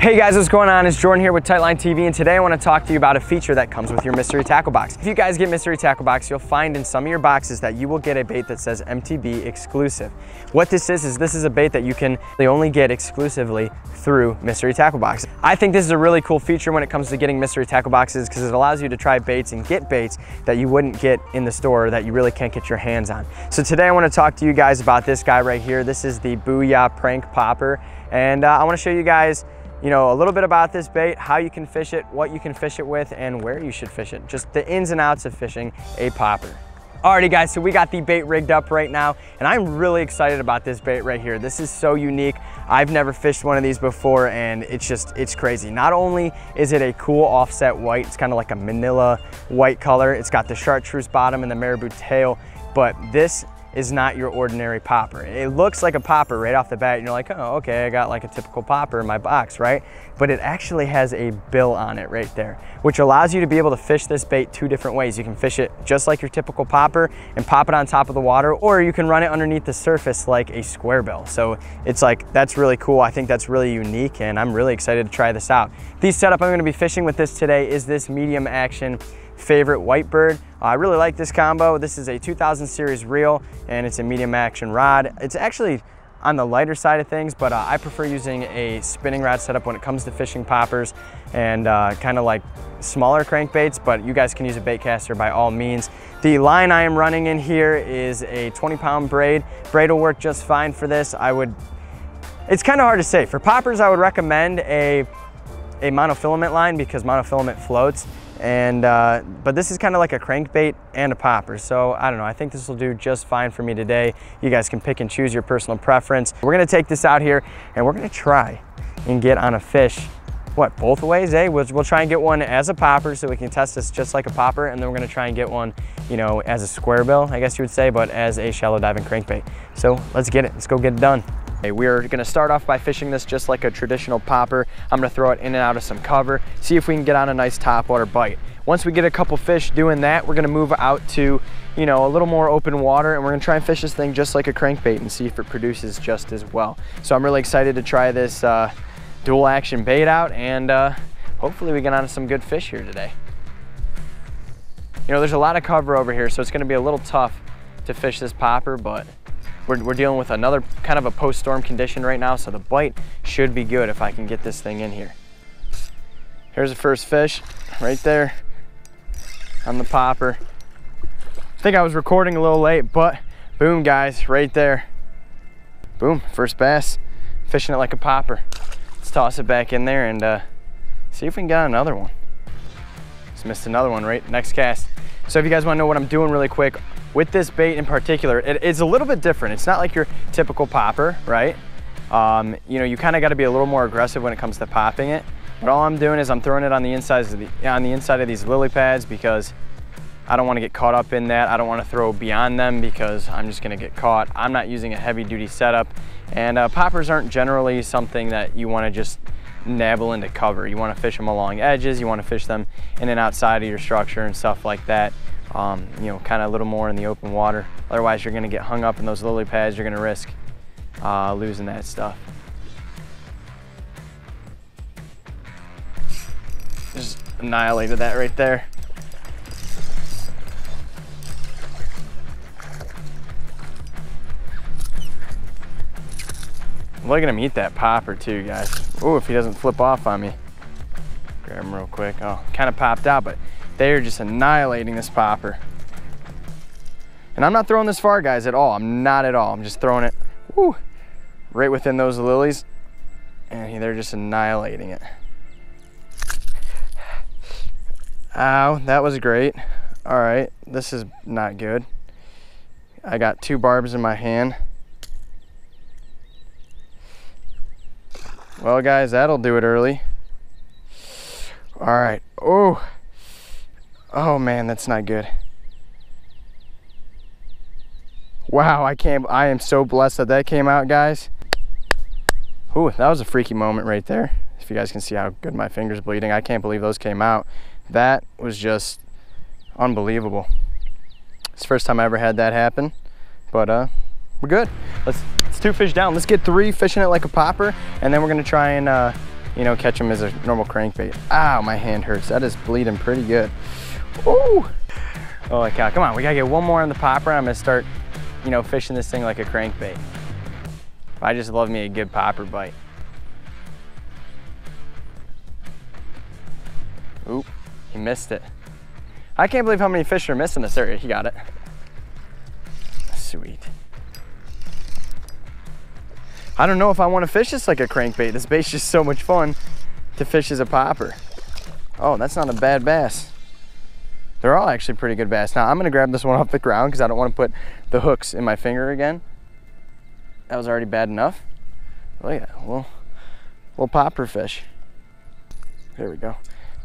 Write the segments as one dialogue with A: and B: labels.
A: Hey guys, what's going on? It's Jordan here with Tightline TV, and today I want to talk to you about a feature that comes with your mystery tackle box. If you guys get mystery tackle box, you'll find in some of your boxes that you will get a bait that says MTB exclusive. What this is a bait that you can only get exclusively through mystery tackle box. I think this is a really cool feature when it comes to getting mystery tackle boxes because it allows you to try baits and get baits that you wouldn't get in the store that you really can't get your hands on. So today I want to talk to you guys about this guy right here. This is the Booyah Prank Popper, and I want to show you guys a little bit about this bait, how you can fish it, what you can fish it with, and where you should fish it. Just the ins and outs of fishing a popper. Alrighty guys, so we got the bait rigged up right now, and I'm really excited about this bait right here. This is so unique. I've never fished one of these before, and it's crazy. Not only is it a cool offset white, it's kind of like a manila white color. It's got the chartreuse bottom and the marabou tail, but this is not your ordinary popper. It looks like a popper right off the bat, and you're like, oh, okay, I got like a typical popper in my box, right? But it actually has a bill on it right there, which allows you to be able to fish this bait two different ways. You can fish it just like your typical popper and pop it on top of the water, or you can run it underneath the surface like a square bill. So it's like, that's really cool. I think that's really unique, and I'm really excited to try this out. The setup I'm gonna be fishing with this today is this medium action favorite whitebird. I really like this combo. This is a 2000 series reel, and it's a medium action rod. It's actually on the lighter side of things, but I prefer using a spinning rod setup when it comes to fishing poppers and kind of like smaller crankbaits, but you guys can use a bait caster by all means. The line I am running in here is a 20-pound braid. Braid will work just fine for this. It's kind of hard to say. For poppers, I would recommend a monofilament line because monofilament floats. But this is kind of like a crankbait and a popper, so I don't know, I think this will do just fine for me today. You guys can pick and choose your personal preference. We're gonna take this out here and we're gonna try and get on a fish, what, both ways, eh? We'll try and get one as a popper so we can test this just like a popper, and then we're gonna try and get one, as a square bill, I guess you would say, but as a shallow diving crankbait. So let's get it, let's go get it done. We're gonna start off by fishing this just like a traditional popper. I'm gonna throw it in and out of some cover, see if we can get on a nice topwater bite. Once we get a couple fish doing that, we're gonna move out to, a little more open water, and we're gonna try and fish this thing just like a crankbait and see if it produces just as well. So I'm really excited to try this dual action bait out, and hopefully we get on some good fish here today. There's a lot of cover over here, so it's gonna be a little tough to fish this popper, but we're dealing with another kind of a post-storm condition right now, so the bite should be good if I can get this thing in here. Here's the first fish right there on the popper. I think I was recording a little late, but boom guys, right there. Boom, first bass, fishing it like a popper. Let's toss it back in there and see if we can get on another one. Just missed another one right next cast. So if you guys want to know what I'm doing really quick, with this bait in particular, it's a little bit different. It's not like your typical popper, right? You kind of got to be a little more aggressive when it comes to popping it. But all I'm doing is I'm throwing it on the inside of these lily pads because I don't want to get caught up in that. I don't want to throw beyond them because I'm just going to get caught. I'm not using a heavy duty setup, and poppers aren't generally something that you want to just nabble into cover. You want to fish them along edges. You want to fish them in and outside of your structure and stuff like that. Kind of a little more in the open water. Otherwise, you're going to get hung up in those lily pads. You're going to risk losing that stuff. Just annihilated that right there. Look at him eat that popper too, guys. Oh, if he doesn't flip off on me. Grab him real quick. Oh, kind of popped out, but they're just annihilating this popper. And I'm not throwing this far, guys, at all. I'm not at all. I'm just throwing it right within those lilies, and they're just annihilating it. Ow, that was great. All right, this is not good. I got 2 barbs in my hand. Well, guys, that'll do it early. All right. Oh man, that's not good. Wow, I am so blessed that that came out, guys. Ooh, that was a freaky moment right there. If you guys can see how good my finger's bleeding, I can't believe those came out. That was just unbelievable. It's the first time I ever had that happen, but we're good. Let's It's 2 fish down. Let's get 3 fishing it like a popper, and then we're gonna try and you know, catch them as a normal crankbait. Ow, my hand hurts. That is bleeding pretty good. Ooh. Oh my God, come on. We gotta get 1 more on the popper, and I'm gonna start, you know, fishing this thing like a crankbait. I just love me a good popper bite. Oop, he missed it. I can't believe how many fish are missing this area. He got it. Sweet. I don't know if I want to fish this like a crankbait. This bait's just so much fun to fish as a popper. Oh, that's not a bad bass. They're all actually pretty good bass. Now I'm gonna grab this one off the ground because I don't want to put the hooks in my finger again. That was already bad enough. Look at that, little popper fish. There we go.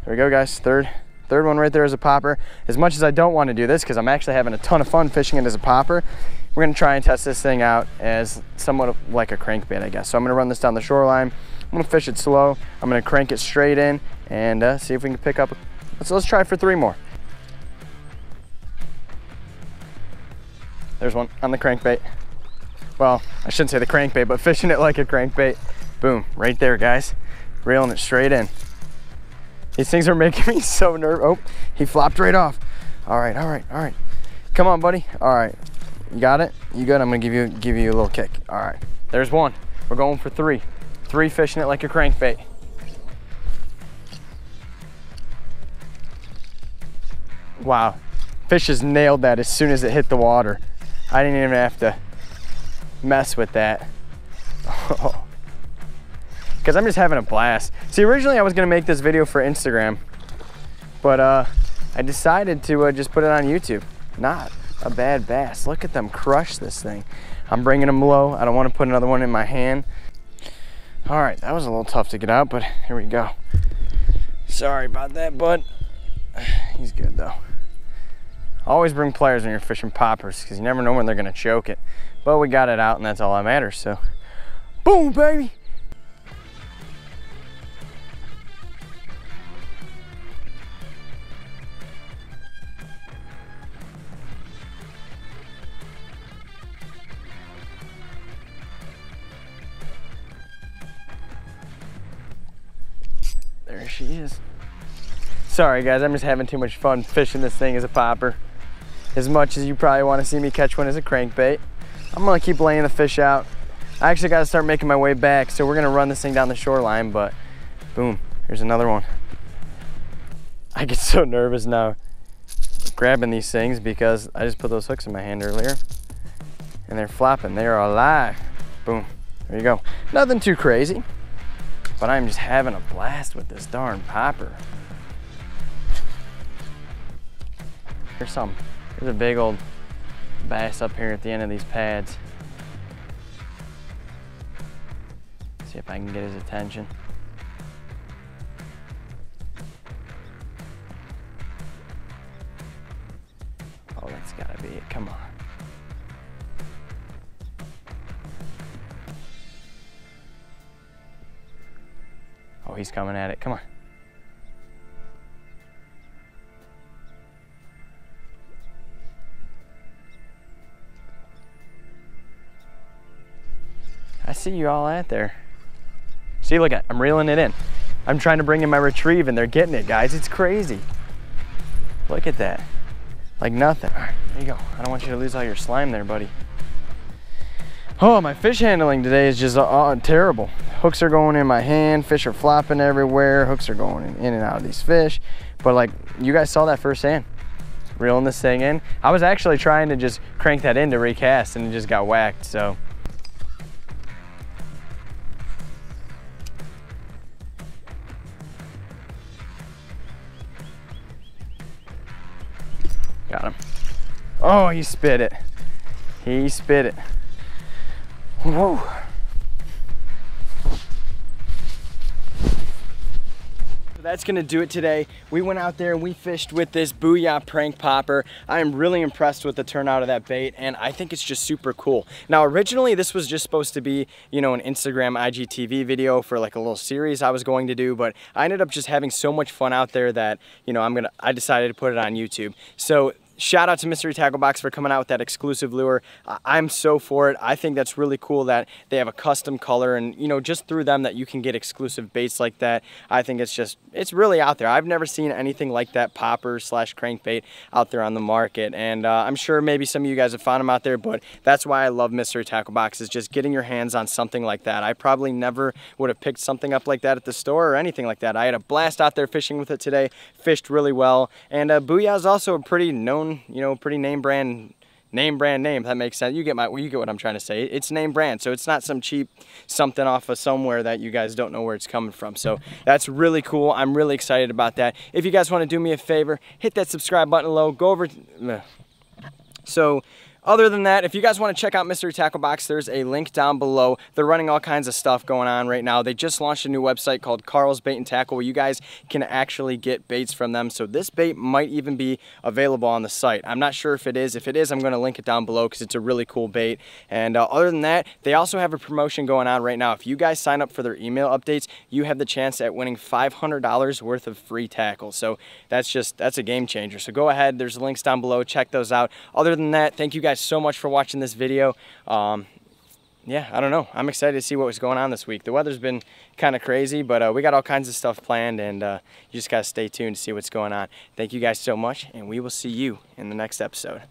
A: There we go, guys. Third one right there is a popper. As much as I don't want to do this because I'm actually having a ton of fun fishing it as a popper, we're gonna try and test this thing out as somewhat like a crankbait, I guess. So I'm gonna run this down the shoreline. I'm gonna fish it slow. I'm gonna crank it straight in and see if we can pick up. Let's try for 3 more. There's one on the crankbait. Well, I shouldn't say the crankbait, but fishing it like a crankbait. Boom, right there, guys. Reeling it straight in. These things are making me so nervous. Oh, he flopped right off. All right, all right, all right. Come on, buddy. All right, you got it? You good? I'm gonna give you a little kick. All right, there's 1. We're going for 3. 3 fishing it like a crankbait. Wow, fish just nailed that as soon as it hit the water. I didn't even have to mess with that. Because I'm just having a blast. See, originally I was gonna make this video for Instagram, but I decided to just put it on YouTube. Not a bad bass. Look at them crush this thing. I'm bringing them low. I don't want to put another one in my hand. All right, that was a little tough to get out, but here we go. Sorry about that, bud. He's good though. Always bring pliers when you're fishing poppers because you never know when they're gonna choke it. But we got it out and that's all that matters, so. Boom, baby. There she is. Sorry guys, I'm just having too much fun fishing this thing as a popper. As much as you probably want to see me catch one as a crankbait. I'm gonna keep laying the fish out. I actually gotta start making my way back, so we're gonna run this thing down the shoreline, but boom, here's another one. I get so nervous now grabbing these things because I just put those hooks in my hand earlier and they're flopping, they are alive. Boom, there you go. Nothing too crazy, but I'm just having a blast with this darn popper. There's a big old bass up here at the end of these pads. See if I can get his attention. Oh, that's gotta be it, come on. Oh, he's coming at it, come on. I see you all out there. See, look at, I'm reeling it in. I'm trying to bring in my retrieve and they're getting it, guys. It's crazy. Look at that. Like nothing. All right, there you go. I don't want you to lose all your slime there, buddy. Oh, my fish handling today is just terrible. Hooks are going in my hand, fish are flopping everywhere, hooks are going in and out of these fish. But like, you guys saw that firsthand. Reeling this thing in. I was actually trying to just crank that in to recast and it just got whacked, so. Got him. Oh, he spit it. He spit it. Whoa. That's gonna do it today. We went out there and we fished with this Booyah prank popper. I am really impressed with the turnout of that bait and I think it's just super cool. Now originally this was just supposed to be, you know, an Instagram IGTV video for like a little series I was going to do, but I ended up just having so much fun out there that, you know, I decided to put it on YouTube. So shout out to Mystery Tackle Box for coming out with that exclusive lure. I'm so for it. I think that's really cool that they have a custom color, and you know, just through them that you can get exclusive baits like that. I think it's really out there. I've never seen anything like that popper slash crankbait out there on the market, and I'm sure maybe some of you guys have found them out there, but that's why I love Mystery Tackle Box, is just getting your hands on something like that. I probably never would have picked something up like that at the store or anything like that. I had a blast out there fishing with it today, fished really well, and Booyah is also a pretty known, you know, pretty name brand name, if that makes sense. You get what I'm trying to say. It's name brand, so it's not some cheap something off of somewhere that you guys don't know where it's coming from. So that's really cool. I'm really excited about that. If you guys want to do me a favor, hit that subscribe button below, go over. So other than that, if you guys want to check out Mystery Tackle Box, there's a link down below. They're running all kinds of stuff going on right now. They just launched a new website called Carl's Bait and Tackle, where you guys can actually get baits from them. So this bait might even be available on the site. I'm not sure if it is. If it is, I'm going to link it down below because it's a really cool bait. And other than that, they also have a promotion going on right now. If you guys sign up for their email updates, you have the chance at winning $500 worth of free tackles. So that's a game changer. So go ahead. There's links down below. Check those out. Other than that, thank you guys so much for watching this video. Yeah, I don't know. I'm excited to see what was going on this week. The weather's been kind of crazy, but we got all kinds of stuff planned, and you just got to stay tuned to see what's going on. Thank you guys so much, and we will see you in the next episode.